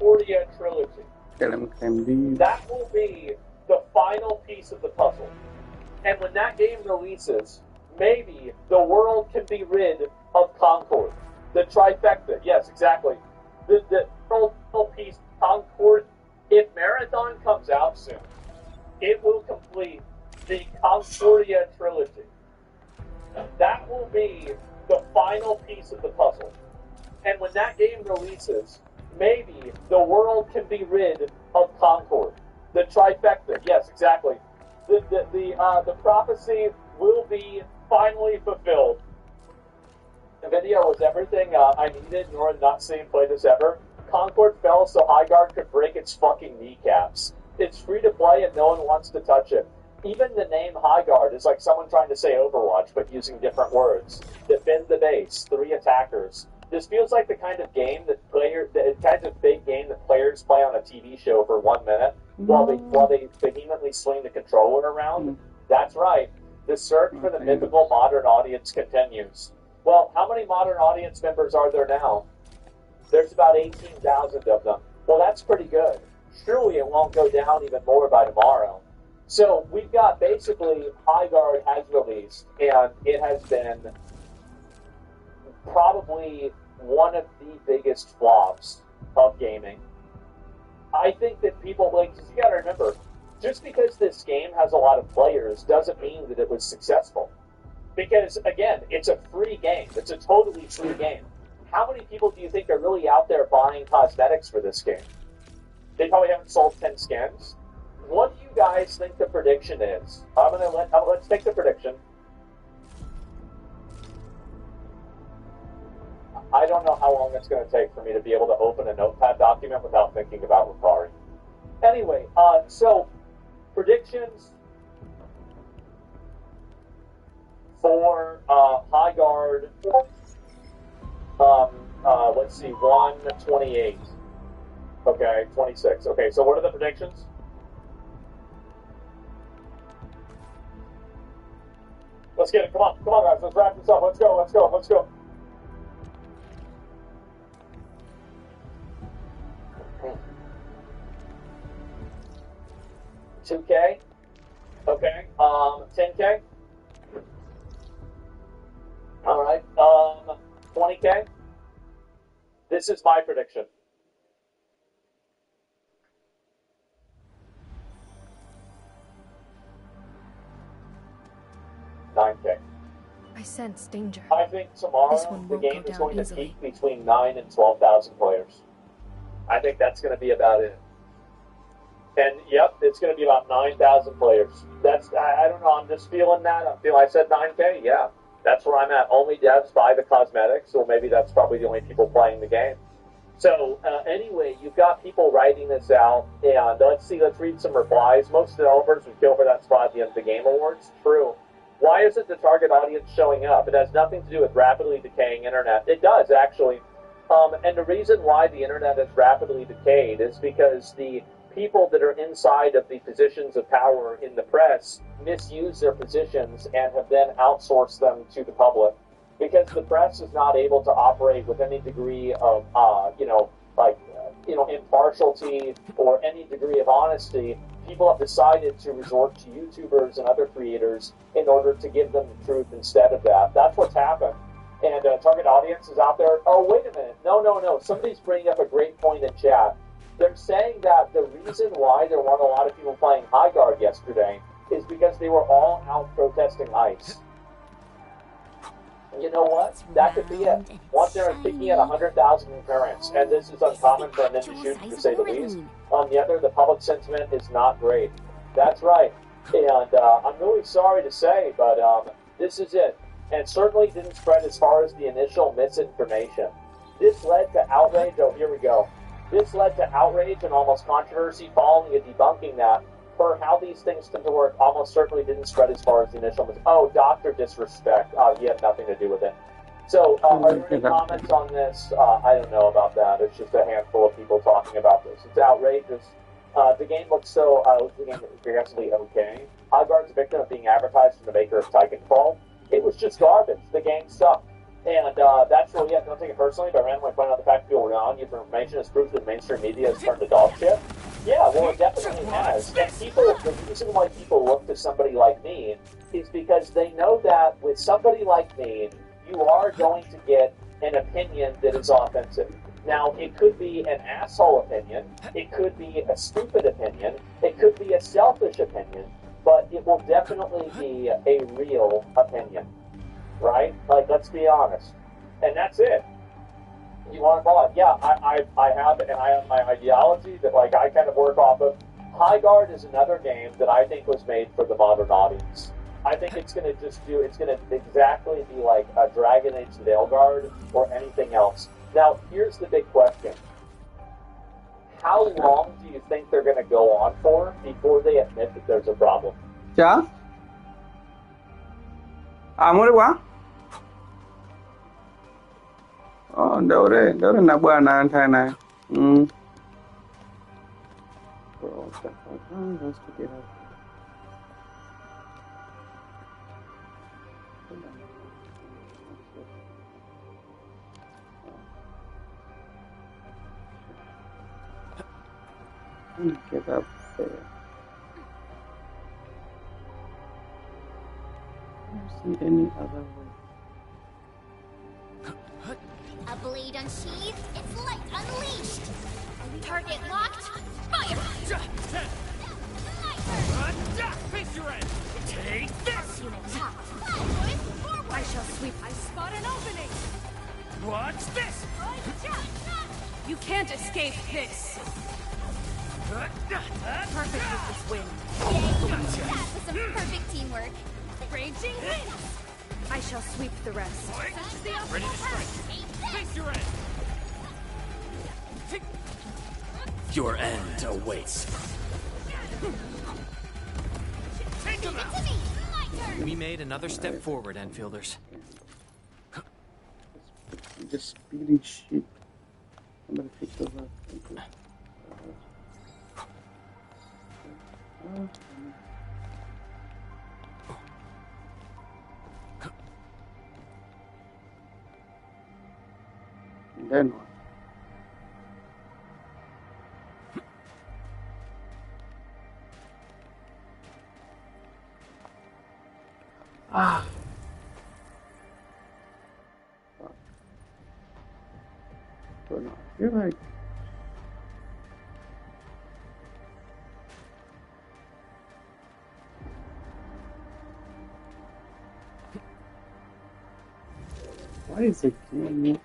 Concordia trilogy. KLM That will be the final piece of the puzzle. And when that game releases, maybe the world can be rid of Concord. The trifecta, yes, exactly. The world piece, Concord. If Marathon comes out soon, it will complete the Concordia trilogy. That will be the final piece of the puzzle. And when that game releases, maybe the world can be rid of Concord. The trifecta, yes, exactly. The prophecy will be finally fulfilled. The video was everything I needed in order to not see him play this ever. Concord fell so Highguard could break its fucking kneecaps. It's free to play and no one wants to touch it. Even the name Highguard is like someone trying to say Overwatch but using different words. Defend the base, 3 attackers. This feels like the kind of game that big game that players play on a TV show for 1 minute while they vehemently swing the controller around. That's right. The search for the mythical modern audience continues. Well, how many modern audience members are there now? There's about 18,000 of them. Well, that's pretty good. Surely it won't go down even more by tomorrow. So we've got basically Highguard has released, and it has been probably one of the biggest flops of gaming. I think that people, because you gotta remember, just because this game has a lot of players doesn't mean that it was successful. Because, again, it's a free game. It's a totally free game. How many people do you think are really out there buying cosmetics for this game? They probably haven't sold 10 skins. What do you guys think the prediction is? Let's take the prediction. I don't know how long it's going to take for me to be able to open a notepad document without thinking about Ricari. Anyway, so predictions for Highguard. Let's see, 128. Okay, 26. Okay, so what are the predictions? Let's get it. Come on, guys. Let's wrap this up. Let's go. 2K. Okay. 10K. All right. 20K. This is my prediction. 9K. I sense danger. I think tomorrow the game is going to peak between 9 and 12,000 players. I think that's going to be about it. And yep, it's going to be about 9,000 players. I don't know, I'm just feeling that. I said 9K, yeah. That's where I'm at. Only devs buy the cosmetics, or maybe that's probably the only people playing the game. So, anyway, you've got people writing this out, and let's read some replies. Most developers would kill for that spot at the end of the Game Awards. True. Why isn't the target audience showing up? It has nothing to do with rapidly decaying internet. It does, actually. And the reason why the internet has rapidly decayed is because the people that are inside of the positions of power in the press misuse their positions and have then outsourced them to the public. Because the press is not able to operate with any degree of, impartiality or any degree of honesty, people have decided to resort to YouTubers and other creators in order to give them the truth instead of that. That's what's happened. And target audience is out there. Oh, wait a minute. No. Somebody's bringing up a great point in chat. They're saying that the reason why there weren't a lot of people playing Highguard yesterday is because they were all out protesting ICE. And you know what? That could be it. Once they're picking at 100,000 concurrents, and this is uncommon for a ninja shooter to say the least. On the other, the public sentiment is not great. That's right. And I'm really sorry to say, but this is it. And certainly didn't spread as far as the initial misinformation. This led to outrage. Oh, here we go. This led to outrage and almost controversy following a debunking that, for how these things tend to work, almost certainly didn't spread as far as the initial. Oh, Dr. Disrespect. He had nothing to do with it. So, are there any comments on this? I don't know about that. It's just a handful of people talking about this. It's outrageous. The game looks progressively okay. Highguard's a victim of being advertised as the maker of Titanfall. It was just garbage. The game sucked. And that's really it. Don't take it personally, but randomly point out the fact that people rely on you for information is proof that mainstream media has turned to dog shit. Yeah, well, it definitely has. And people, the reason why people look to somebody like me is because they know that with somebody like me, you are going to get an opinion that is offensive. Now, it could be an asshole opinion, it could be a stupid opinion, it could be a selfish opinion, but it will definitely be a real opinion. Right? Like, let's be honest. And that's it. You want to call it? Yeah, I have, and I have my ideology that, like, I kind of work off of. High Guard is another game that I think was made for the modern audience. I think it's going to it's going to exactly be like a Dragon Age Veilguard or anything else. Now, here's the big question. How long do you think they're going to go on for before they admit that there's a problem? Chả. Mới đấy quá. Đâu đấy là bwana tena. Get up there. I don't see any other way. A blade unsheathed, its light unleashed. Target locked. Fire! Face your end! Take this! Unit top. I shall sweep. I spot an opening. Watch this! You can't escape this. Perfect with this wind. Yay! That was some perfect teamwork. Raging wind. I shall sweep the rest. Ready to strike. Face your end! Your end awaits. Take him out! To me! My turn! We made another step forward, Enfielders. Just speeding shit. I'm gonna take the left. Then what? So now I feel like why is it doing it?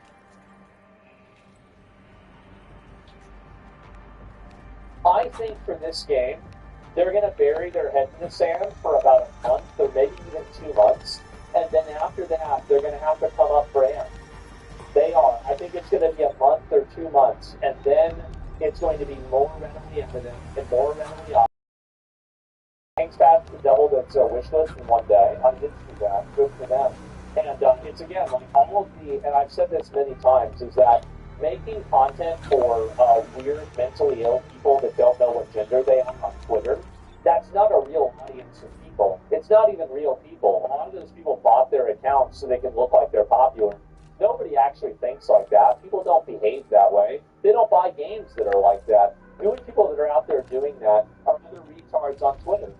I think for this game, they're going to bury their head in the sand for about a month or maybe even 2 months, and then after that, they're going to have to come up for air. They are. I think it's going to be a month or 2 months, and then it's going to be more readily evident and more readily obvious. Thanks fast to double its wish list in one day. I didn't do that. Good for them. And it's again, like all of the, and I've said this many times, is that making content for weird, mentally ill people that don't know what gender they are on Twitter, that's not a real audience of people. It's not even real people. A lot of those people bought their accounts so they can look like they're popular. Nobody actually thinks like that. People don't behave that way. They don't buy games that are like that. The only people that are out there doing that are other retards on Twitter.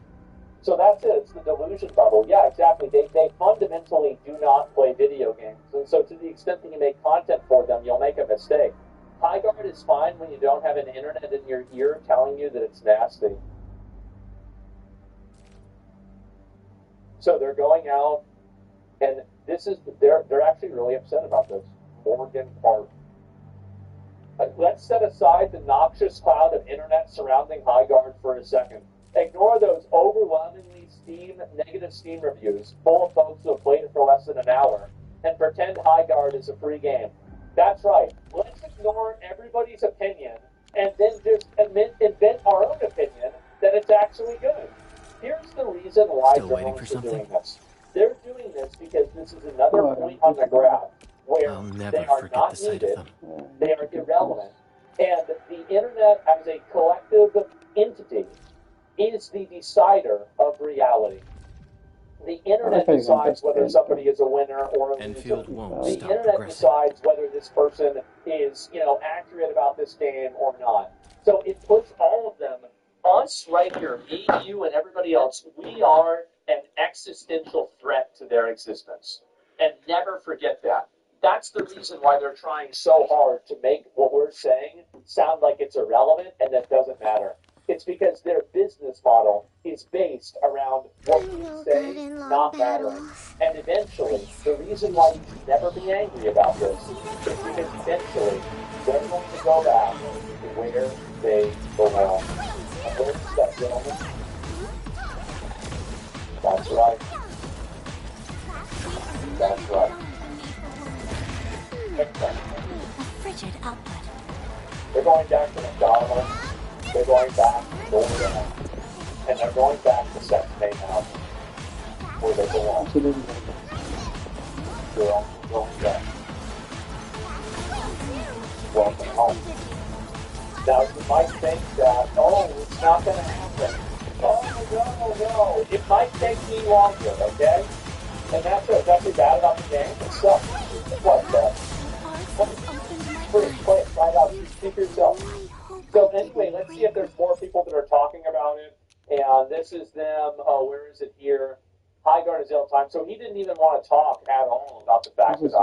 So that's it. It's the delusion bubble. Yeah, exactly. They fundamentally do not play video games. And so to the extent that you make content for them, you'll make a mistake. High Guard is fine when you don't have an internet in your ear telling you that it's nasty. So they're going out, and this is they're actually really upset about this. Morgan Park. Let's set aside the noxious cloud of internet surrounding High Guard for a second. Ignore those overwhelmingly negative Steam reviews full of folks who have played it for less than an hour and pretend High Guard is a free game. That's right. Let's ignore everybody's opinion and then just invent our own opinion that it's actually good. Here's the reason why journalists are doing this. They're doing this because this is another point on the graph where I'll never they are forget not the sight needed, of them. they are irrelevant, and the internet as a collective entity is the decider of reality. The internet decides whether somebody is a winner or a loser. Enfield won't The stop internet progressing. decides whether this person is, accurate about this game or not. So it puts all of them, us right here, me, you, and everybody else, we are an existential threat to their existence. And never forget that. That's the reason why they're trying so hard to make what we're saying sound like it's irrelevant and that doesn't matter. It's because their business model is based around what we say not mattering. And eventually, the reason why you should never be angry about this is because eventually they're going to go back to where they belong. And where's that, gentlemen? That's right. That's right. A frigid output. They're going back to McDonald's. They're going back to Florida. And they're going back to Sex Pay House, where they belong. They're only going back. Welcome home. Now, you might think that, it's not going to happen. Oh, no. It might take me longer, okay? And that's what's actually bad about the game. It sucks. What the? Play it right out. Speak for yourself. So anyway, let's see if there's more people that are talking about it. And this is them. Oh, where is it here? Highguard is ill time. So he didn't even want to talk at all about the fact that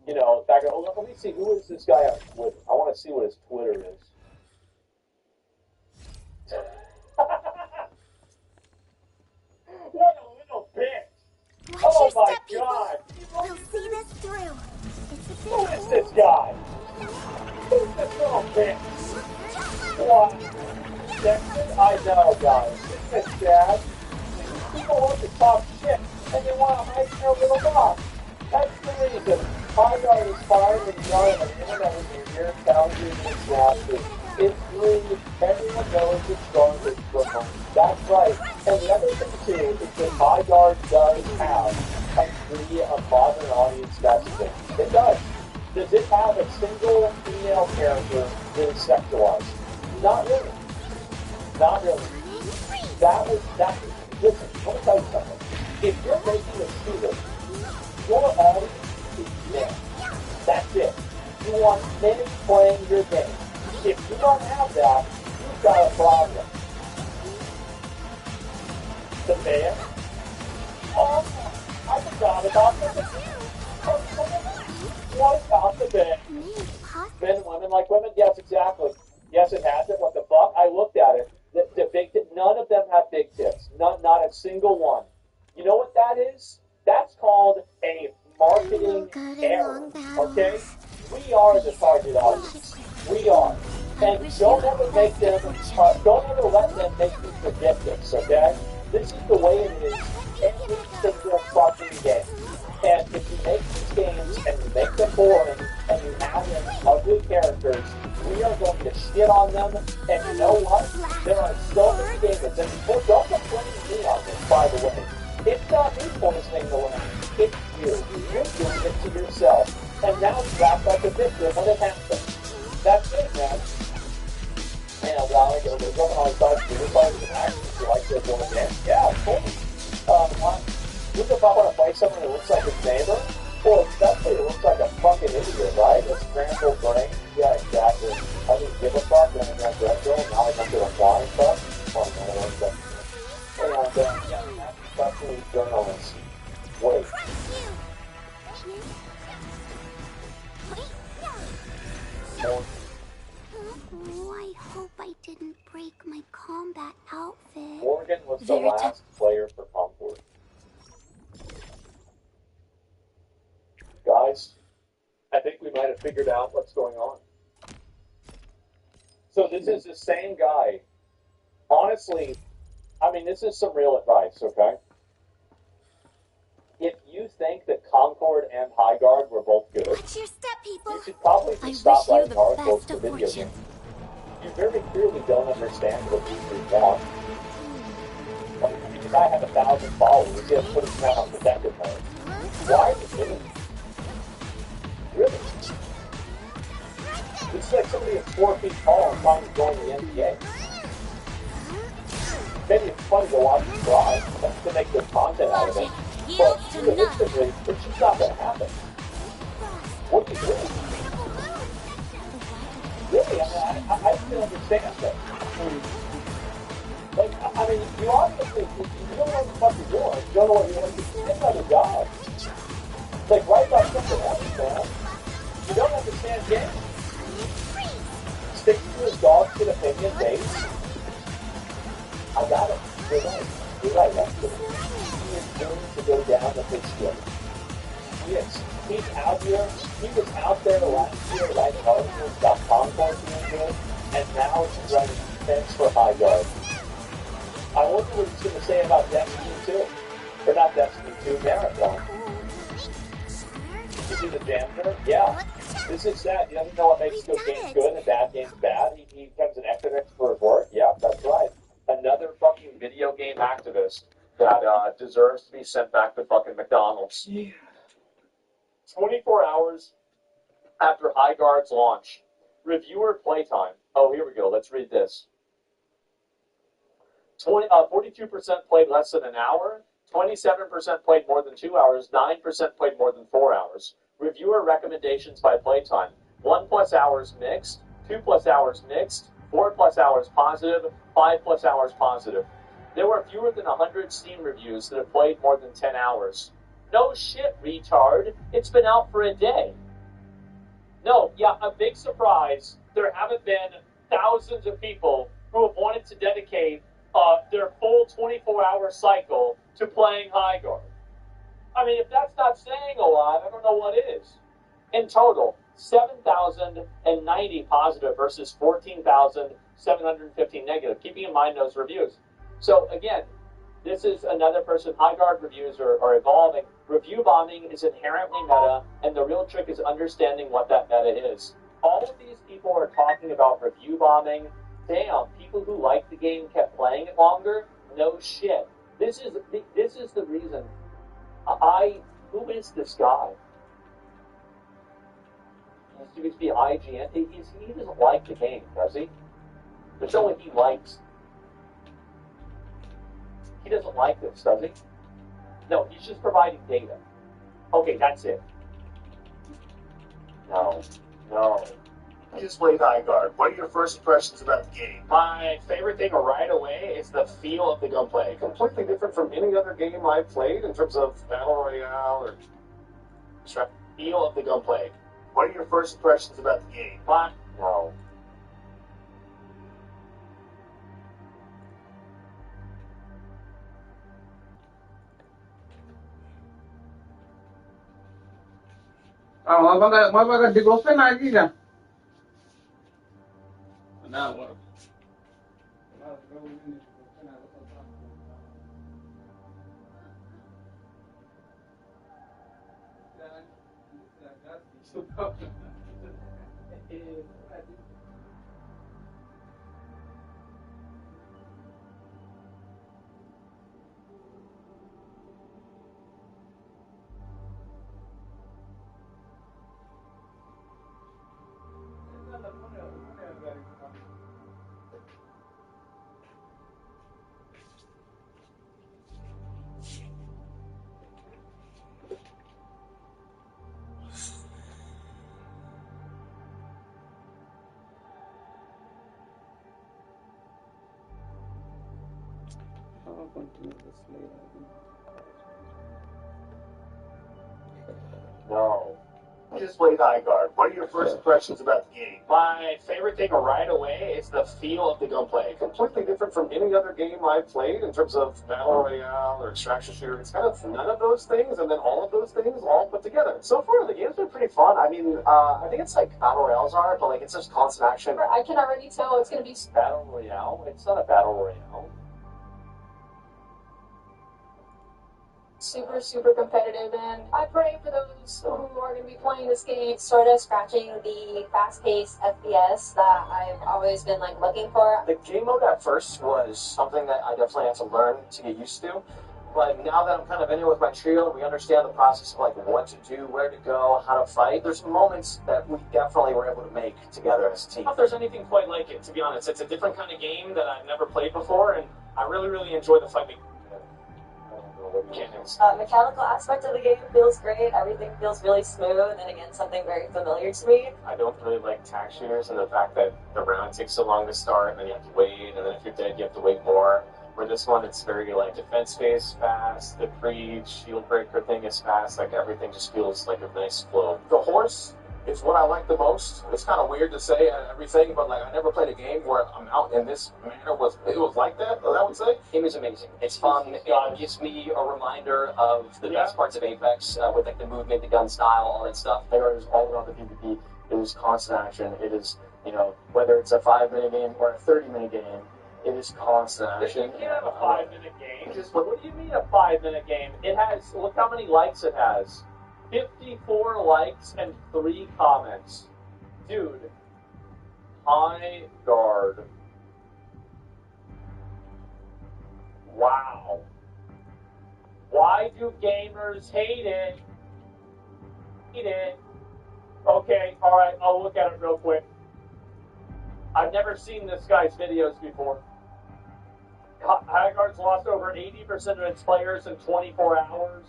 let me see, who is this guy on Twitter? I want to see what his Twitter is. What a little bitch! Oh my God! We'll see this through. Who is this guy? Who's this little bitch? What? Texas? I know, guys. Isn't it sad? People want to talk shit, and they want to hide their little box. That's the reason. Highguard is fine when you are on the internet with your boundaries and snapshots. It's free. Everyone knows it's garbage from home. That's right. And the other thing, too, is that Highguard does have a free modern audience messaging. It does. Does it have a single female character that is sexualized? Not really. Not really. Listen, let me tell you something. If you're making a shooter, your audience is men. That's it. You want men playing your game. If you don't have that, you've got a problem. The man? Oh, I forgot about the What about the men? Men and women like women? Yes, exactly. Yes, it has it. What the fuck? I looked at it. The big none of them have big tits. Not a single one. You know what that is? That's called a marketing error. Okay? We are the target audience. We are. And don't ever let them make you forget this, okay? This is the way it is every single fucking game. And if you make these games and you make them boring and you have them ugly characters, we are going to shit on them. And you know what? There are so many gamers, and don't complain to me on this, by the way. It's not me poisoning the land. It's you. You're doing it to yourself. And now you act like a victim when it happens. That's it, man. And like it was on the side, you're probably an action if you like this one again. Yeah, of course. Who the fuck want to play someone that looks like his neighbor? Well, especially it looks like a fucking idiot, right? A scrambled brain. Yeah, exactly. I didn't give a fuck when I got retro, and now I come to a flying fuck. And, yeah, especially journalists. Wait. Oh, I hope I didn't break my combat outfit. Morgan was the last player for Concord. Guys, I think we might have figured out what's going on. So this is the same guy. Honestly, I mean, this is some real advice, okay? If you think that Concord and Highguard were both good, Watch your step, people. you should probably just stop wish you writing the articles best for of video fortune. games. You very clearly don't understand what users want. Because I have 1,000 followers, he has to put his account on protected mode. Why are you doing it? Really? It's like somebody that's 4 feet tall and trying to join the NBA. Maybe funny to watch you try to make good content out of it. Logic But yields to none. realistically, it's just not going to happen. What do you do? Really, I don't understand that. Like, I mean, you obviously, you don't know what the fuck you're doing. You don't know what you want to do. Get another job. Like, write about something else, man. You don't understand games. Stick to his dog shit opinion base. I got it. You're right. You're right. That's good. He is doomed to go down the big shit. Yes. He's out here. He was out there last year writing articles about Concord being good, and now he's writing defense for High Guard. I wonder what he's going to say about Destiny 2. Or not Destiny 2, Marathon. You do the janitor? Yeah. This is sad. He doesn't know what makes good games good and bad games bad. He becomes an activist for his work. Yeah, that's right. Another fucking video game activist that deserves to be sent back to fucking McDonald's. Yeah. 24 hours after High Guard's launch, reviewer playtime. Oh, here we go. Let's read this. 42% played less than an hour. 27% played more than 2 hours. 9% played more than 4 hours. Reviewer recommendations by playtime. 1+ hours mixed. 2+ hours mixed. 4+ hours positive. 5+ hours positive. There were fewer than 100 Steam reviews that have played more than 10 hours. No shit, retard. It's been out for a day. No, yeah, a big surprise. There haven't been thousands of people who have wanted to dedicate their full 24-hour cycle to playing High Guard. I mean, if that's not saying a lot, I don't know what is. In total, 7,090 positive versus 14,715 negative, keeping in mind those reviews. So, again, this is another person. High Guard reviews are evolving. Review bombing is inherently meta, and the real trick is understanding what that meta is. All of these people are talking about review bombing. Damn, people who liked the game kept playing it longer? No shit. This is the reason. Who is this guy? He used to be IGN. He doesn't like the game, does he? There's no way he likes. He doesn't like this, does he? No, he's just providing data. Okay, that's it. No. You just played High Guard. What are your first impressions about the game? My favorite thing right away is the feel of the gunplay. Completely different from any other game I've played in terms of Battle Royale or feel of the gunplay. What are your first impressions about the game? No. Mabaga digofen lagi kan? Nah, I'll continue this later. No. You just played High Guard. What are your first impressions about the game? My favorite thing right away is the feel of the gunplay. Completely different from any other game I've played in terms of Battle Royale or extraction shooter. It's kind of none of those things and then all of those things all put together. So far, the game's been pretty fun. I mean, I think it's like Battle Royales are, but like it's just constant action. I can already tell it's going to be Battle Royale. It's not a Battle Royale. Super competitive, and I pray for those who are going to be playing this game. Sort of scratching the fast-paced FPS that I've always been like looking for. The game mode at first was something that I definitely had to learn to get used to. But now that I'm kind of in it with my trio, we understand the process of like what to do, where to go, how to fight. There's moments that we definitely were able to make together as a team. I don't know if there's anything quite like it, to be honest. It's a different kind of game that I've never played before, and I really enjoy the fight mechanics. Mechanical aspect of the game feels great. Everything feels really smooth, and again, something very familiar to me. I don't really like tack shooters, and the fact that the round takes so long to start, and then you have to wait, and then if you're dead, you have to wait more. Where this one, it's very like defense phase fast, the pre-shield breaker thing is fast, like everything just feels like a nice flow. The horse is what I like the most. It's kind of weird to say everything, but like I never played a game where I'm out in this manner. It was like that, I would say. Game is amazing. It's fun. It gives me a reminder of the best parts of Apex with like the movement, the gun style, all that stuff. It is all about the PvP. It is constant action. It is, whether it's a 5-minute game or a 30-minute game, it is constant action. You can't have a 5-minute game. What do you mean a 5-minute game? It has, look how many likes it has. 54 likes and 3 comments. Dude, high guard. Wow. Why do gamers hate it? Hate it. Okay, alright, I'll look at it real quick. I've never seen this guy's videos before. High Guard's lost over 80% of its players in 24 hours.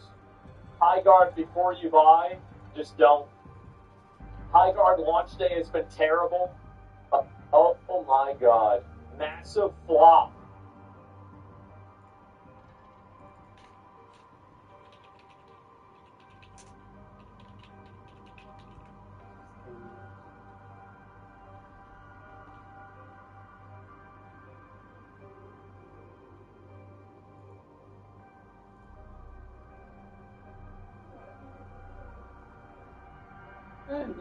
High Guard before you buy, just don't. High Guard launch day has been terrible. Oh my god. Massive flop.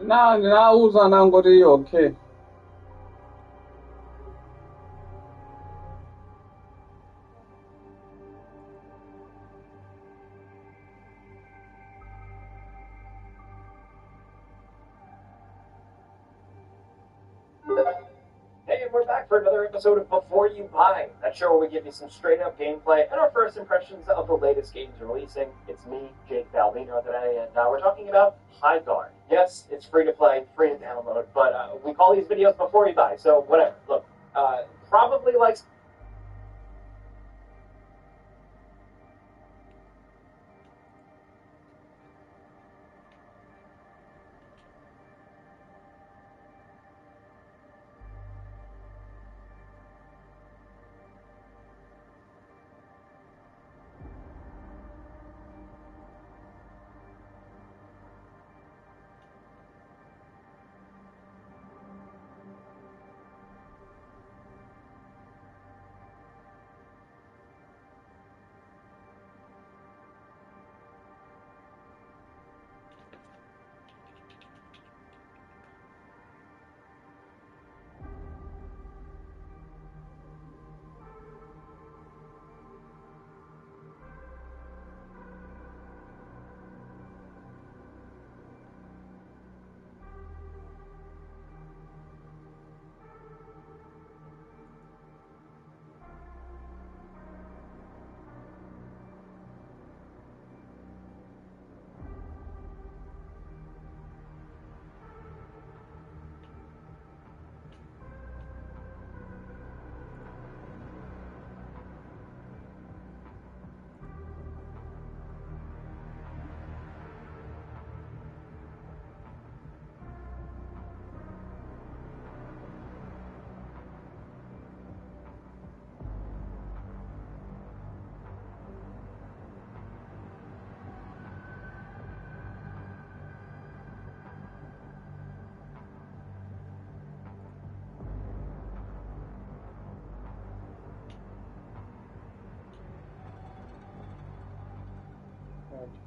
Nauza nangoti okay. Hey, and we're back for another episode of Before You Buy. That show where we give you some straight-up gameplay and our first impressions of the latest games releasing. It's me, Jake Balbino, today, and we're talking about High Guard. Yes, it's free to play, free to download, but we call these videos Before You Buy, so whatever. Look, probably like...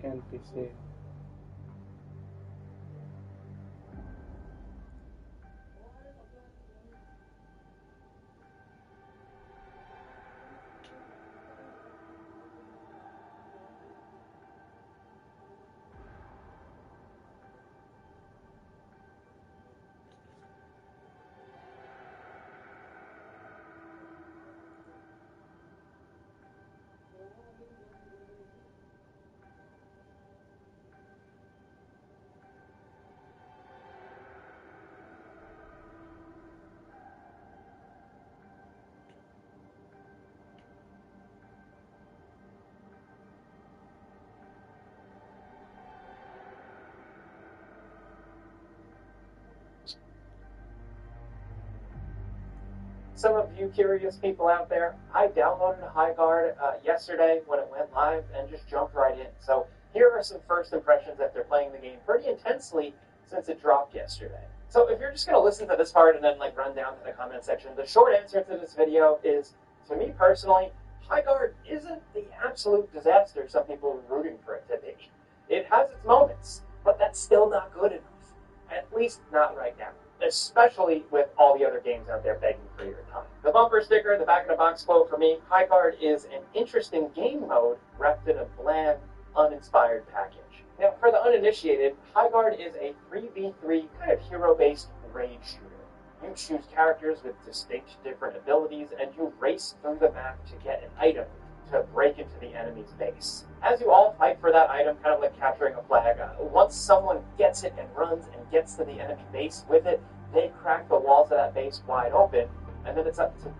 Can be safe. some of you curious people out there, I downloaded High Guard yesterday when it went live and just jumped right in. So here are some first impressions after playing the game pretty intensely since it dropped yesterday. So if you're just going to listen to this part and then like run down to the comment section, the short answer to this video is, to me personally, High Guard isn't the absolute disaster some people are rooting for it to be. It has its moments, but that's still not good enough. At least not right now. Especially with all the other games out there begging for your time. The bumper sticker, the back of the box quote for me, High Guard is an interesting game mode wrapped in a bland, uninspired package. Now, for the uninitiated, High Guard is a 3v3 kind of hero-based raid shooter. You choose characters with distinct different abilities, and you race through the map to get an item to break into the enemy's base. As you all fight for that item, kind of like capturing a flag, once someone gets it and runs and gets to the enemy base with it, they crack the walls of that base wide open, and then it's up to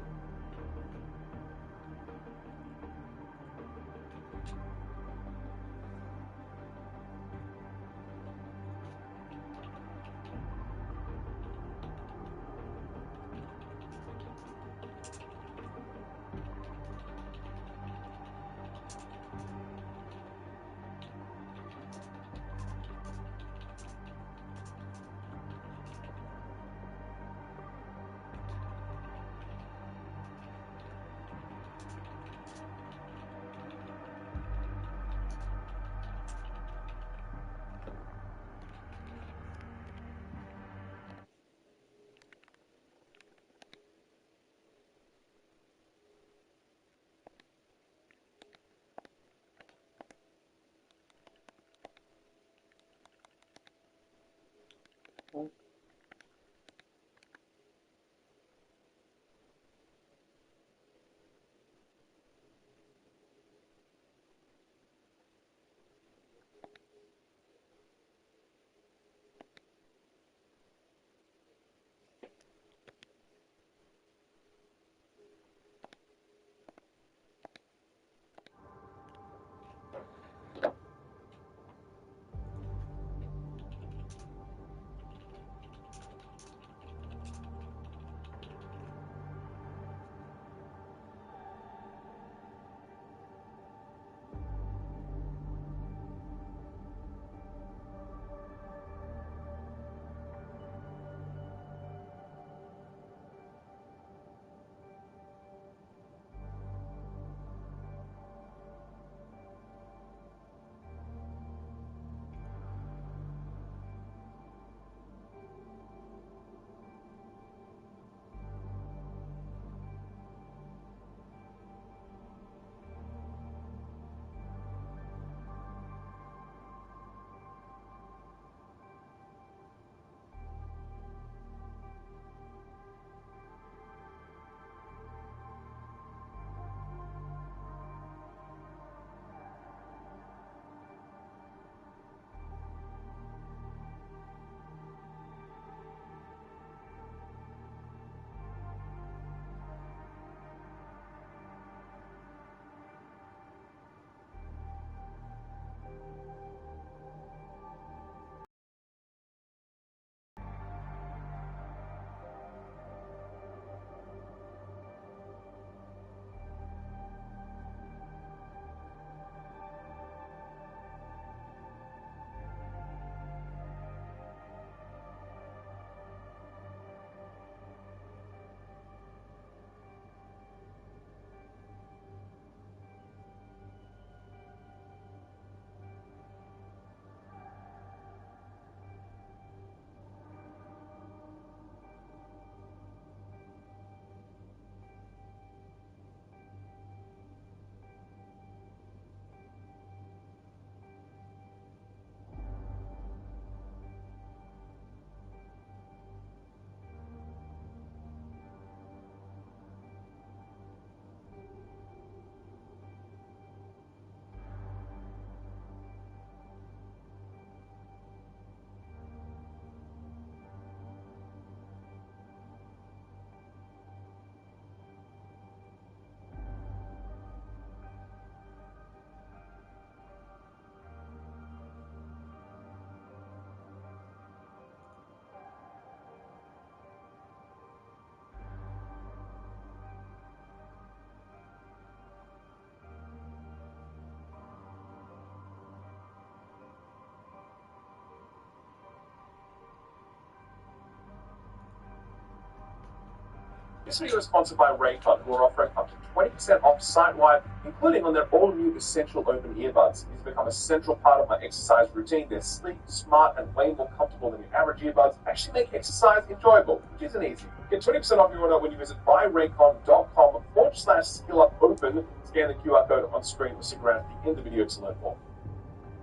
This video is sponsored by Raycon, who are offering up to 20% off site-wide, including on their all-new Essential Open earbuds. These become a central part of my exercise routine. They're sleek, smart, and way more comfortable than your average earbuds. Actually make exercise enjoyable, which isn't easy. Get 20% off your order when you visit buyraycon.com/skillupopen. Scan the QR code on screen or stick around at the end of the video to learn more.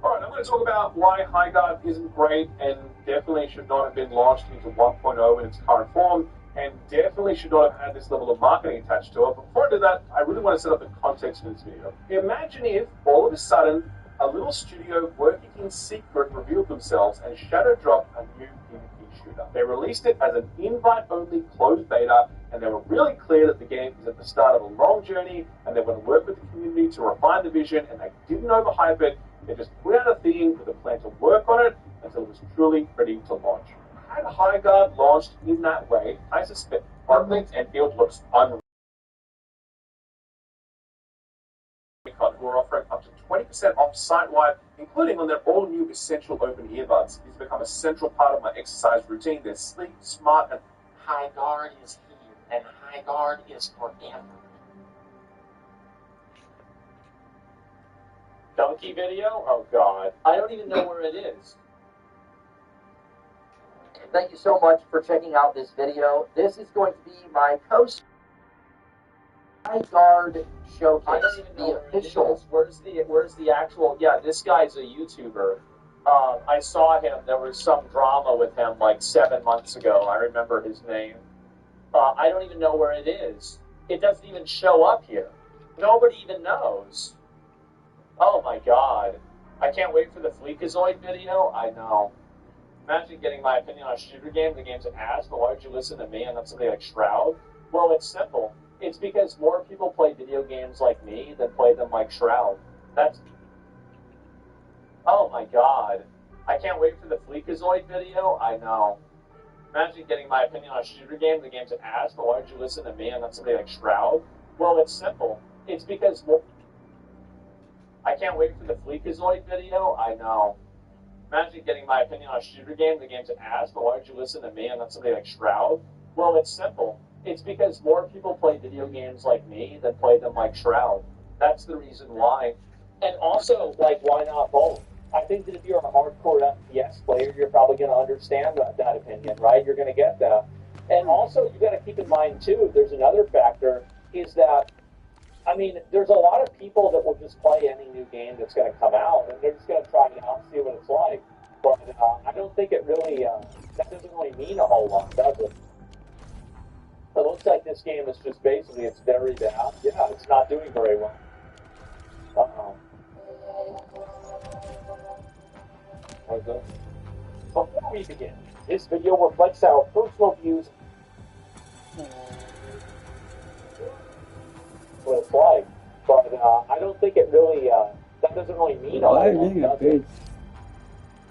Alright, I'm going to talk about why High Guard isn't great and definitely should not have been launched into 1.0 in its current form, and definitely should not have had this level of marketing attached to it. But before I do that, I really want to set up the context for this video. Imagine if, all of a sudden, a little studio working in secret revealed themselves and shadow dropped a new PvP shooter. They released it as an invite-only closed beta, and they were really clear that the game is at the start of a long journey, and they want to work with the community to refine the vision, and they didn't overhype it. They just put out a theme with a plan to work on it until it was truly ready to launch. Had High Guard launched in that way, I suspect Endofieldo looks unreal. Who are offering up to 20% off site-wide, including on their all-new Essential Open earbuds. These become a central part of my exercise routine. They're sleek, smart, and High Guard is here, and High Guard is forever. Donkey video? Oh god. I don't even know where it is. Thank you so much for checking out this video. This is going to be my post High Guard showcase. I don't even know the where official. it is. Where's the actual? Yeah, this guy's a YouTuber. I saw him. There was some drama with him like 7 months ago. I remember his name. I don't even know where it is. It doesn't even show up here. Nobody even knows. Oh my god. I can't wait for the Fleekazoid video. I know. Imagine getting my opinion on a shooter game. The game's an ass, but why would you listen to me and not something like Shroud? Well, it's simple. It's because more people play video games like me than play them like Shroud. That's... Oh my god. I can't wait for the Fleekazoid video. I know. Imagine getting my opinion on a shooter game. The game's an ass, but why would you listen to me and not something like Shroud? Well, it's simple. It's because more... I can't wait for the Fleekazoid video. I know. Imagine getting my opinion on a shooter game. The game's an ass, but why would you listen to me and not something like Shroud? Well, it's simple. It's because more people play video games like me than play them like Shroud. That's the reason why. And also, like, why not both? I think that if you're a hardcore FPS player, you're probably going to understand that opinion, right? You're going to get that. And also, you got to keep in mind, too, there's another factor, is that I mean, there's a lot of people that will just play any new game that's going to come out, and they're just going to try it out and see what it's like. But I don't think it really, that doesn't really mean a whole lot, does it? It looks like this game is just basically, it's very bad. Yeah, it's not doing very well. Uh-oh. What is this? Before we begin, this video reflects our personal views what it's like, but I don't think it really, that doesn't really mean a whole lot, does it?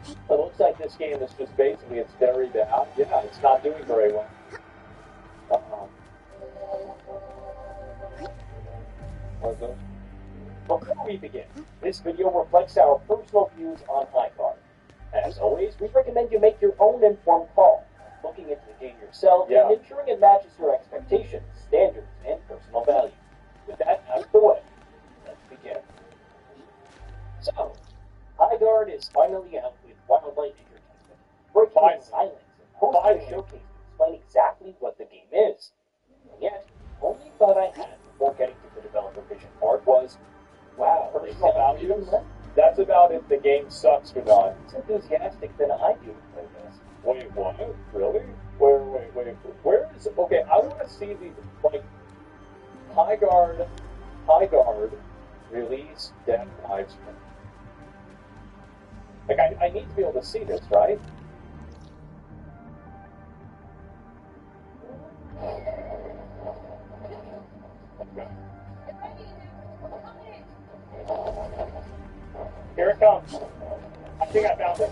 It looks like this game is just basically, it's very bad. Yeah, it's not doing very well. Uh-oh. What is this? Before we begin, this video reflects our personal views on High Guard. As always, we recommend you make your own informed call, looking into the game yourself and ensuring it matches your expectations, standards, and personal values. With that out of the way, let's begin. So, High Guard is finally out with Wildlife Entertainment, breaking silence and hosting a showcase to explain exactly what the game is. And yet, only thought I had before getting to the developer vision part was, wow, personal values? That's about if the game sucks or not. It's enthusiastic than I do to play this. Wait, what? Really? Wait. Where is it? Okay, I want to see the, like, High Guard, release, dev, widescreen. Like, I need to be able to see this, right? Okay. Here it comes. I think I found it.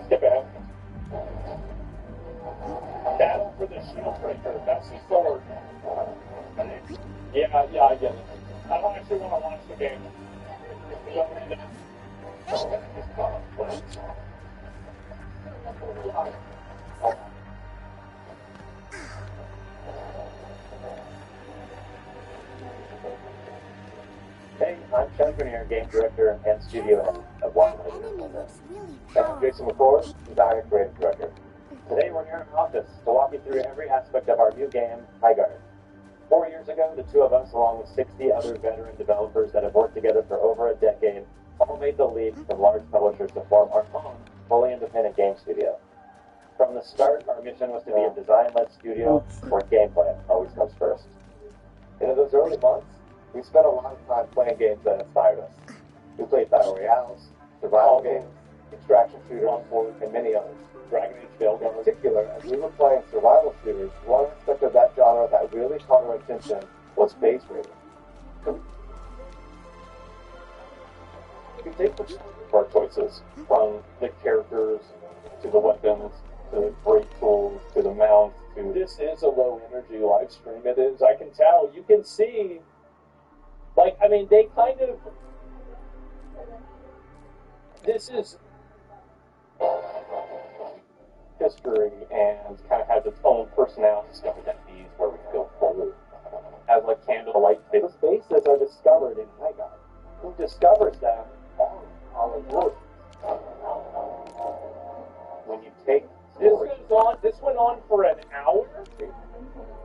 Skip ahead. Battle for the shield breaker. That's the sword. Yeah, I get it. I don't actually want to watch the game. Shenton here, game director and studio head of Washington. Enemy looks really And I'm powerful. Jason McCord, designer and creative director. Today we're here in our office to walk you through every aspect of our new game, Highguard. 4 years ago, the two of us, along with 60 other veteran developers that have worked together for over a decade, all made the leap from large publishers to form our own fully independent game studio. From the start, our mission was to be a design-led studio where gameplay always comes first. And in those early months, we spent a lot of time playing games that inspired us. We played battle royales, survival games, extraction shooters, and many others. Dragon Age Build in particular, as we were playing survival shooters, one aspect of that genre that really caught our attention was base rating. We take the our choices, from the characters, to the weapons, to the great tools, to the mounts, to... This is a low energy live stream. It is. I can tell. You can see, like, I mean, they kind of, this is history and kind of has its own personality. Discovered that these where we feel bold. As like candlelight those bases are discovered in Highguard. Who discovers them on the wood? When you take this went on for an hour?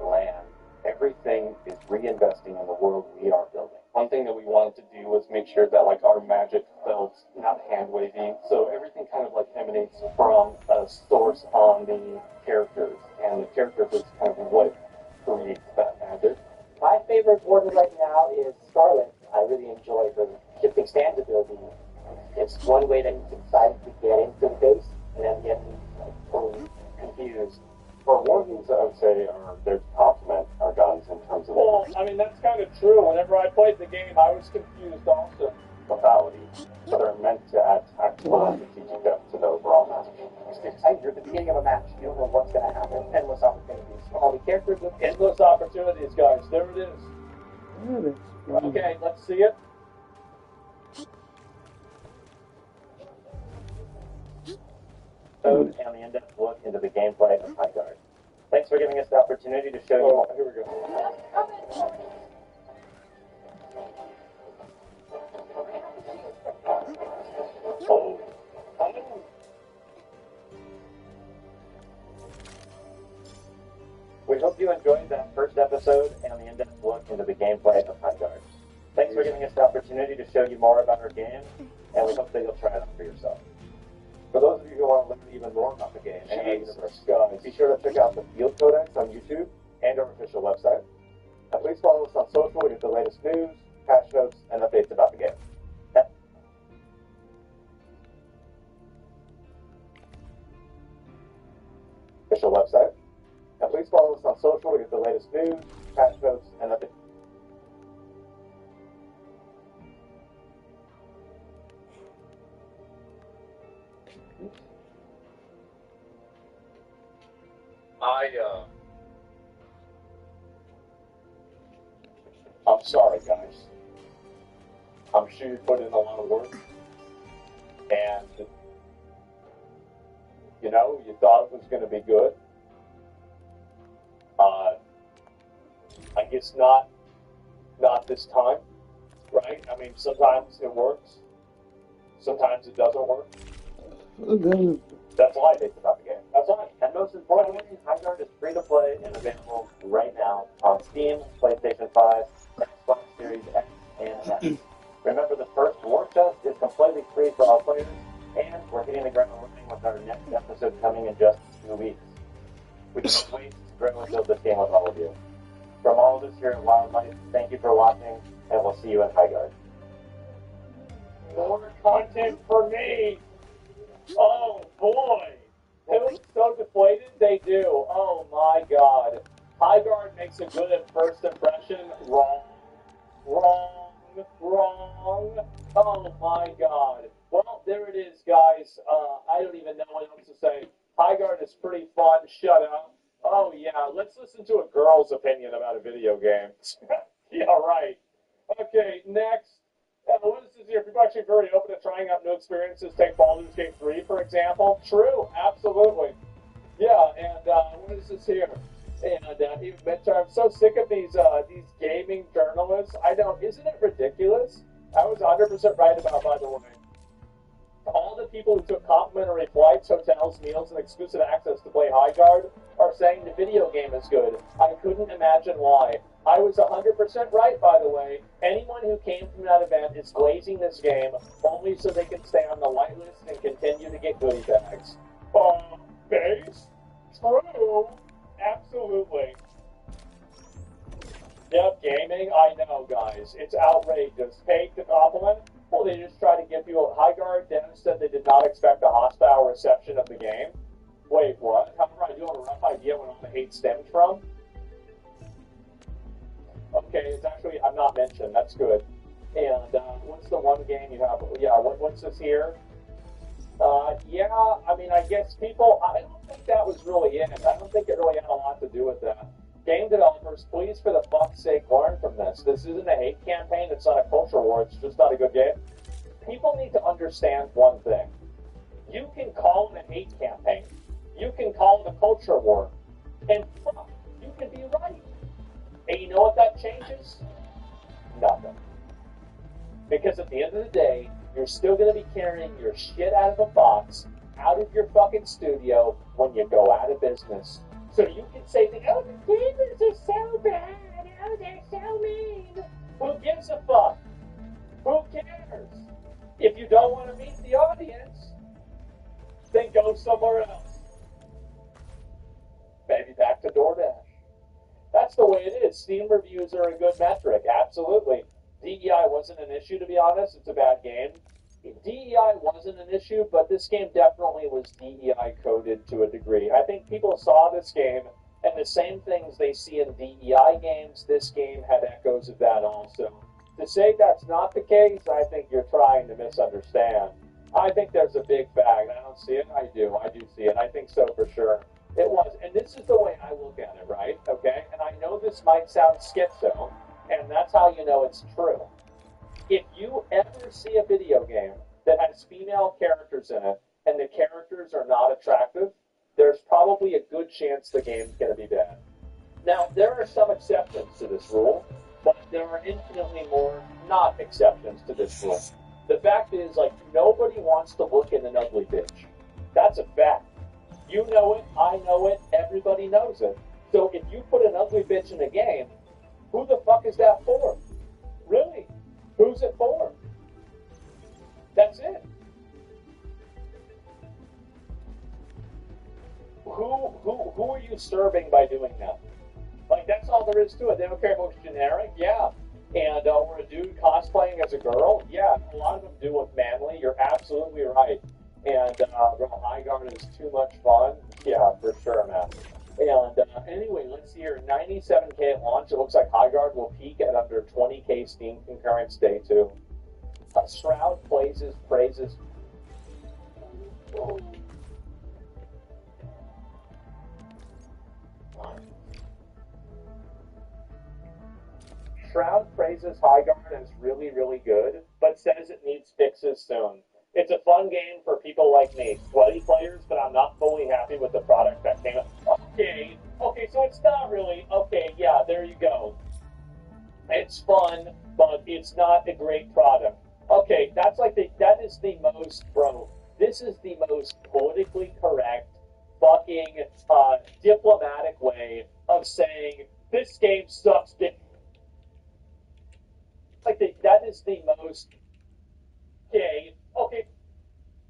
Land. Everything is reinvesting in the world we are building. One thing that we wanted to do was make sure that like our magic felt not hand wavy, so everything kind of like emanates from a source on the characters, and the characters is kind of what creates that magic. My favorite order right now is Scarlet. I really enjoy the shifting stance ability. It's one way that you can decide to get into the base, and then get totally confused. For wardens, I would say are there to complement our guns in terms of Well, I mean, that's kind of true. Whenever I played the game, I was confused also. lethality, but they're meant to add tactical and strategic depth to the overall match. You're at the beginning of a match. You don't know what's going to happen. Endless opportunities. All the characters with Endless opportunities, guys. There it is. Okay, let's see it. And the in-depth look into the gameplay of Highguard. Thanks for giving us the opportunity to show you more. Here we go. We hope you enjoyed that first episode and the in-depth look into the gameplay of Highguard. Thanks for giving us the opportunity to show you more about our game, and we hope that you'll try it out for yourself. For those of you who want to learn even more about the game and our universe, be sure to check out the Field Codex on YouTube and our official website. And please follow us on social to get the latest news, patch notes, and updates about the game. Official website. And please follow us on social to get the latest news, patch notes, and updates. I'm sorry, guys. I'm sure you put in a lot of work. And, you know, you thought it was going to be good. I guess not this time, right? I mean, sometimes it works. Sometimes it doesn't work. That's why I think about the game. That's why. And most importantly, Highguard is free to play and available right now on Steam, PlayStation 5, Xbox Series X, and S. Remember, the first war chest is completely free for all players, and we're hitting the ground running with our next episode coming in just 2 weeks. We can't wait to grow and build this game with all of you. From all of us here at Wildlife, thank you for watching, and we'll see you in Highguard. More content for me. Oh boy. They look so deflated. They do. Oh my god. Highguard makes a good first impression. Wrong. Wrong. Wrong. Oh my god. Well, there it is, guys. I don't even know what else to say. Highguard is pretty fun. Shut up. Oh yeah. Let's listen to a girl's opinion about a video game. Yeah, right. Okay, next. What is this here? People actually very open to trying out new experiences. Take Baldur's Gate 3, for example. True, absolutely. Yeah, and what is this here? And even Mentor, I'm so sick of these gaming journalists. I don't. Isn't it ridiculous? I was 100% right about, by the way. All the people who took complimentary flights, hotels, meals, and exclusive access to play High Guard are saying the video game is good. I couldn't imagine why. I was 100% right, by the way. Anyone who came from that event is glazing this game only so they can stay on the whitelist and continue to get goodie bags. Base? True. Absolutely. Yep, gaming, I know, guys. It's outrageous. Take the compliment. Well, they just try to give people High Guard. Dennis said they did not expect a hostile reception of the game. Wait, what? However, I do have a rough idea where all the hate stemmed from. Okay, it's actually, I'm not mentioned. That's good. And what's the one game you have? Yeah, what's this here? Yeah, I mean, I guess people, I don't think that was really it. I don't think it really had a lot to do with that. Game developers, please, for the fuck's sake, learn from this. This isn't a hate campaign. It's not a culture war. It's just not a good game. People need to understand one thing. You can call it a hate campaign. You can call it a culture war. And fuck, you can be right. And you know what that changes? Nothing. Because at the end of the day, you're still going to be carrying your shit out of a box, out of your fucking studio when you go out of business. So you can say, oh, the gamers are so bad, oh, they're so mean. Who gives a fuck? Who cares? If you don't want to meet the audience, then go somewhere else. Maybe back to DoorDash. That's the way it is. Steam reviews are a good metric, absolutely. DEI wasn't an issue, to be honest. It's a bad game. DEI wasn't an issue, but this game definitely was DEI coded to a degree. I think people saw this game, and the same things they see in DEI games, this game had echoes of that also. To say that's not the case, I think you're trying to misunderstand. I think there's a big bag. I don't see it. I do see it. I think so for sure. It was. And this is the way I look at it, right? Okay? And I know this might sound schizo, and that's how you know it's true. If you ever see a video game that has female characters in it, and the characters are not attractive, there's probably a good chance the game's going to be bad. Now, there are some exceptions to this rule, but there are infinitely more not exceptions to this rule. The fact is, like, nobody wants to look at an ugly bitch. That's a fact. You know it, I know it, everybody knows it. So if you put an ugly bitch in a game, who the fuck is that for? Really? Who's it for? That's it. Who are you serving by doing that? Like, that's all there is to it. They don't care if it's generic, yeah. And or a dude cosplaying as a girl, yeah. A lot of them do look manly. You're absolutely right. And High Guard is too much fun. Yeah, for sure, man. And anyway, let's see here. 97K at launch. It looks like High Guard will peak at under 20K Steam concurrence day 2. Shroud praises. Shroud praises High Guard as really, really good, but says it needs fixes soon. It's a fun game for people like me, sweaty players, but I'm not fully happy with the product that came out. Okay, so it's not really, okay, yeah, there you go. It's fun, but it's not a great product. Okay, that is the most, bro, this is the most politically correct, fucking, diplomatic way of saying, this game sucks, that is the most, okay,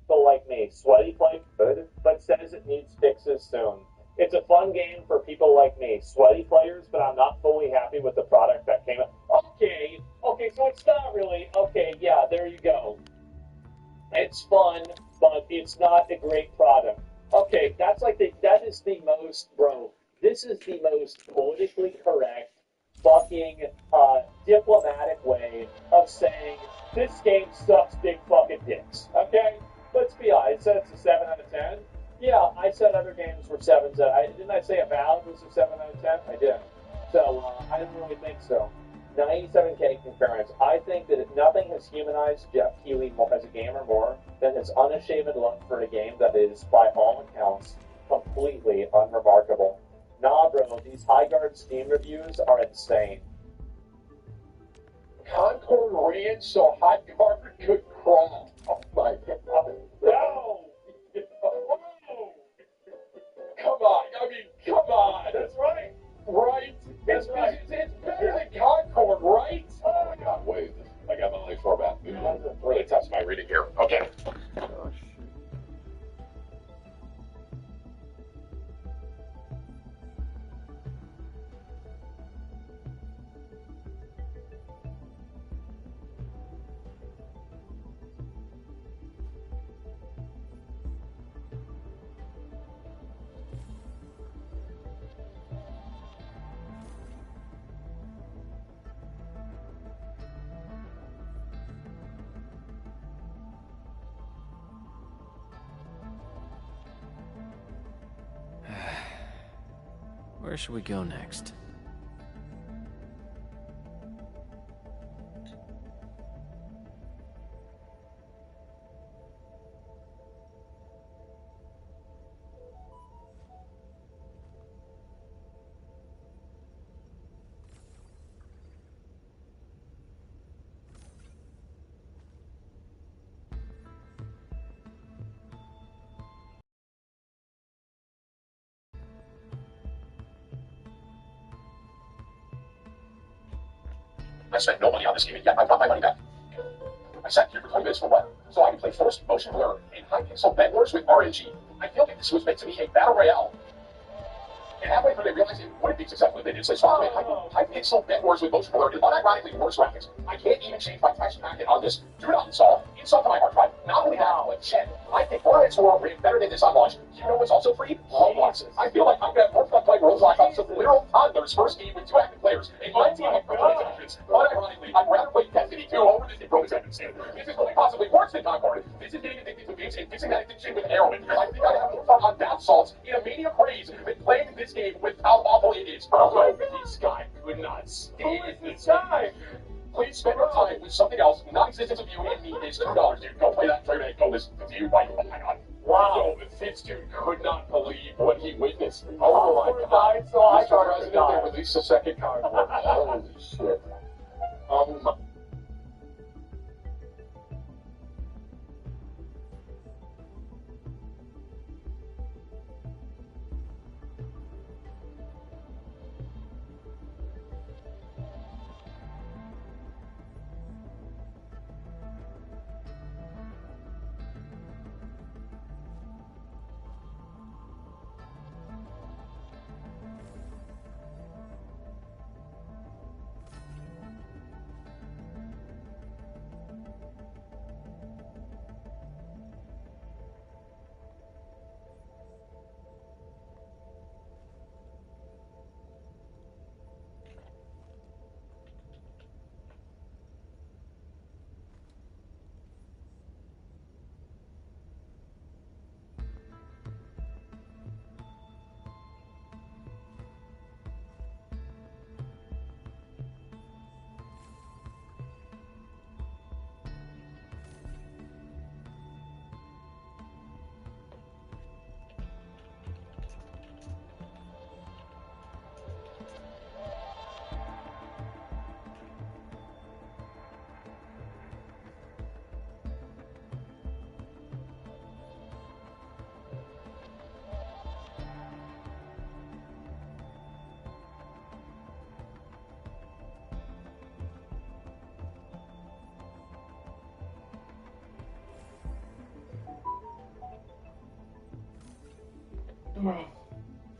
people like me, sweaty play good, but says it needs fixes soon. It's a fun game for people like me, sweaty players, but I'm not fully happy with the product that came out. Okay, so it's not really, okay, yeah, there you go. It's fun, but it's not a great product. Okay, that is the most, bro, this is the most politically correct, fucking, diplomatic way of saying, this game sucks big fucking dicks, okay? Let's be honest, I said it's a 7 out of 10. Yeah, I said other games were 7s. Didn't I say Avowed was a 7 out of 10? I did. So, I didn't really think so. 97K concurrence. I think that nothing has humanized Jeff Keighley as a gamer more than his unashamed love for a game that is, by all accounts, completely unremarkable. Nah, bro, these High Guard Steam reviews are insane. Concord ran so Hot Carpet could crawl. Oh my God. No! Come on. I mean, come on. That's right. Right? That's right. It's better than Concord, right? Oh my God, wait. I got my life format. Really test my reading here. Okay. Oh, shit. Where should we go next? I spent no money on this game, and yet I got my money back. I sat here for 20 minutes for what? So I can play forced motion blur and high pixel bed wars with RNG. I feel like this was meant to be a battle royale. And halfway through, they realized it wouldn't be successful if they did. So they swapped away high pixel bed wars with motion blur and unironically worse graphics. I can't even change my text packet on this. Do not install. Install to my hard drive. Not only that, but shit. I think Borderlands 4 ran better than this on launch. You know what's also free? Roblox. I feel like I'm gonna have more fun playing Roblox on some literal toddler's first game with 2 active players and my team of performance actions. Unironically, I'd rather play Destiny 2 over this performance action. This is really possibly worse than Concord. This is getting addicted to games and fixing that addiction with heroin. I think I'd have more fun on bath salts in a mania craze than playing this game with how awful it is. Also, this guy could not stand this guy. Please spend your time with something else. Non-existence of you and me is $2, dude. Go play that trailer and go listen to you. Oh my God. Wow. So this dude could not believe what he witnessed. Oh my God. Mr. President, they released a second Concord. Holy shit. Oh my.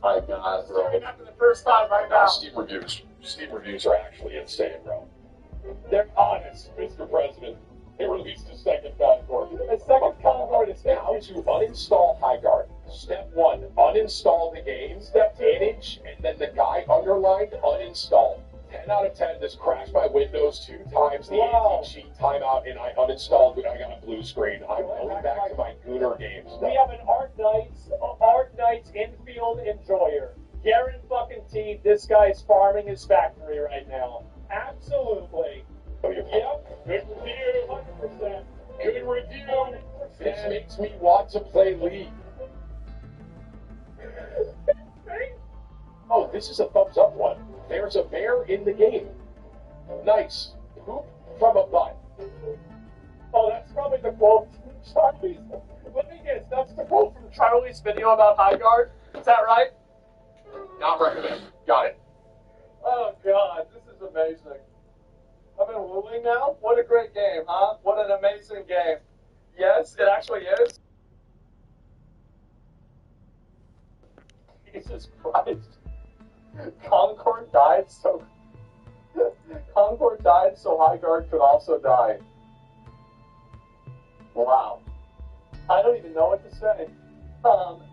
I got it. After the first time right now. Steam reviews are actually insane, bro. They're honest, Mr. President. They released a second Concord. The second Concord is now to uninstall HighGuard. Step 1, uninstall the game. Step image, and then the guy underlined uninstall. 10 out of 10. This crashed my Windows 2 times. The anti-cheat timeout, and I uninstalled it. I got a blue screen. I'm going back to my Gooner games. We have an Art Knights infield enjoyer. Guaranteed this guy's farming his factory right now. Absolutely. Yep. Good review. 100%. Good review. 100%. This makes me want to play League. Oh, this is a thumbs up one. There's a bear in the game. Nice. Poop from a butt. Oh, that's probably the quote from Charlie's. Let me guess, that's the quote from Charlie's video about High Guard? Is that right? Not recommend. Got it. Oh god, this is amazing. I've been wooing now? What a great game, huh? What an amazing game. Yes, it actually is. Jesus Christ. Concord died so High Guard could also die. Wow. I don't even know what to say.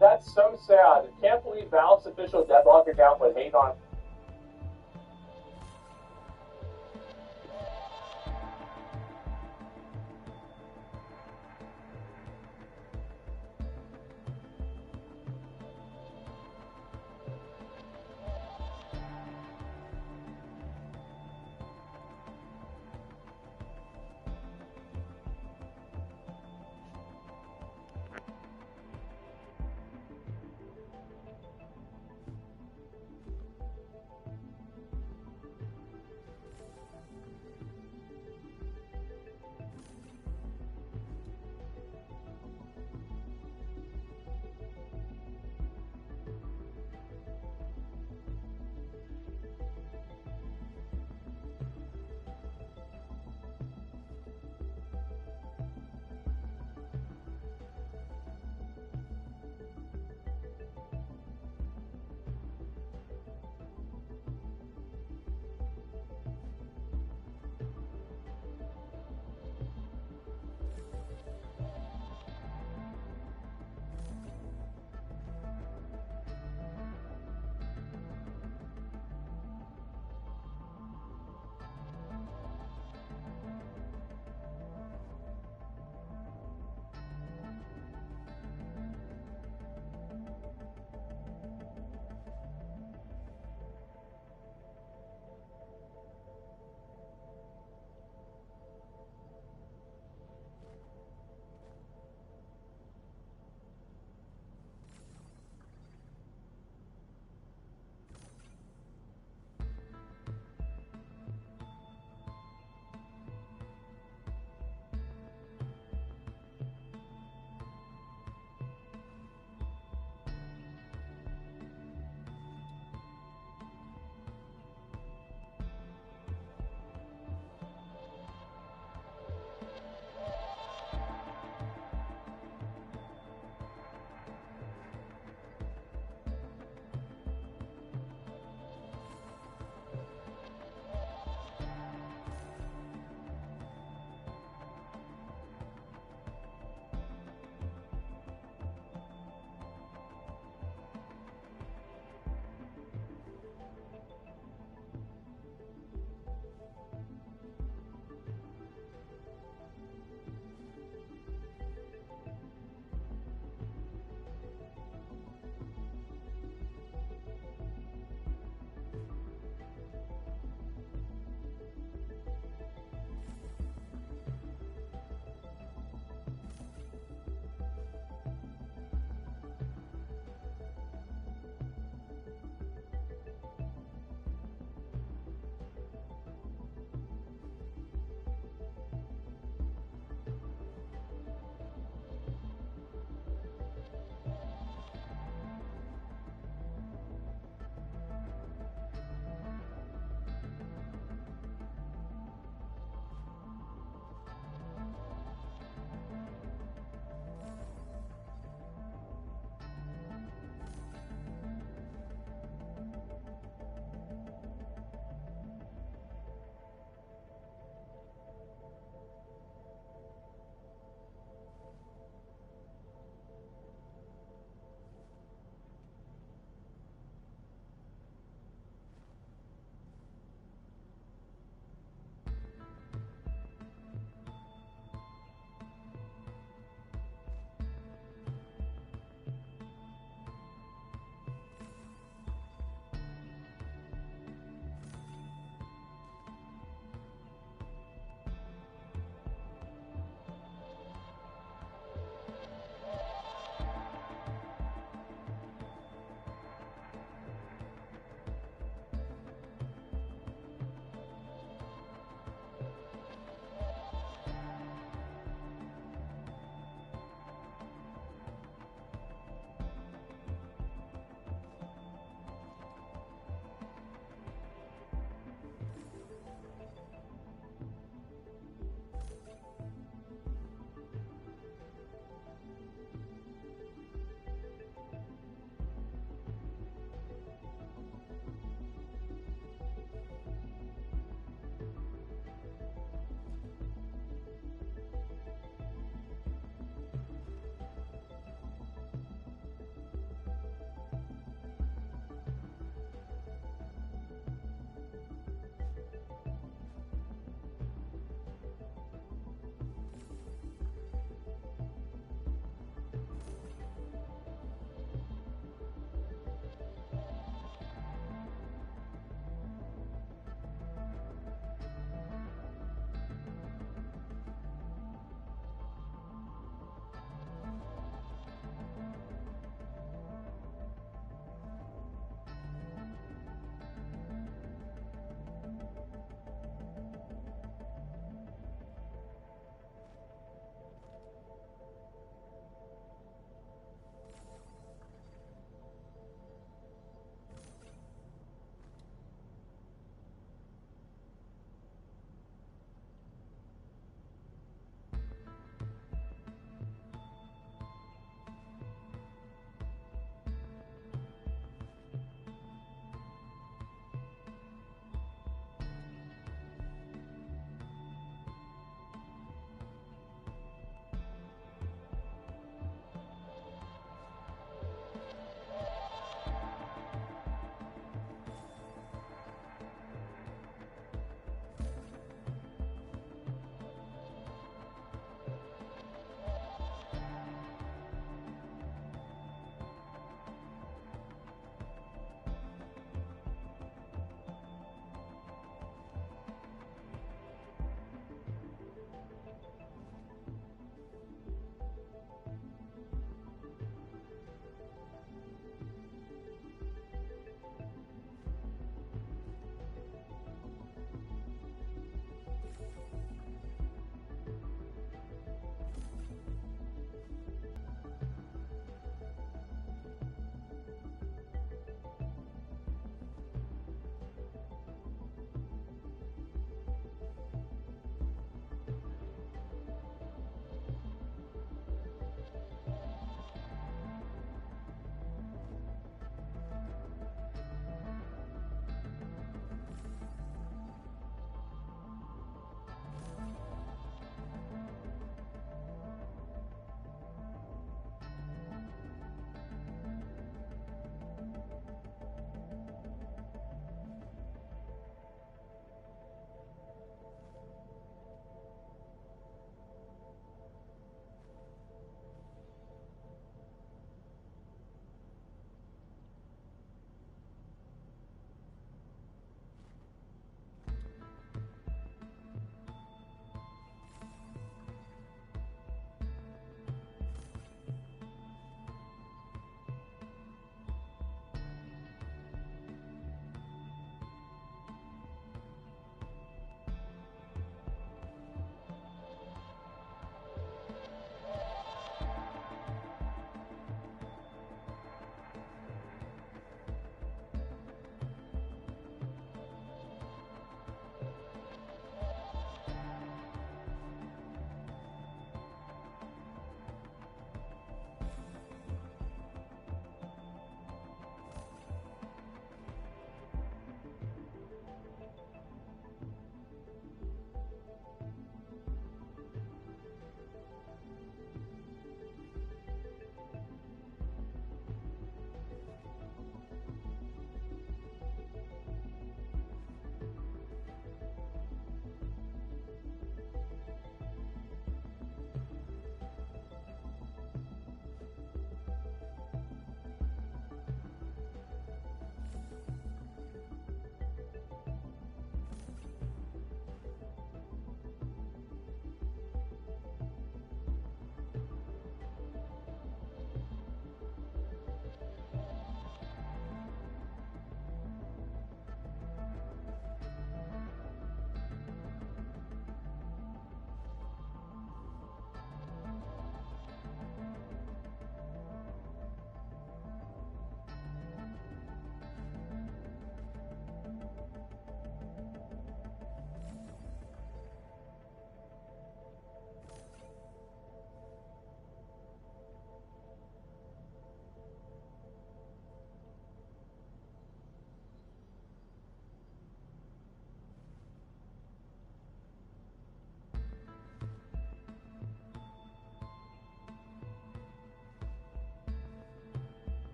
That's so sad. Can't believe Valve's official Deadlock account would hate on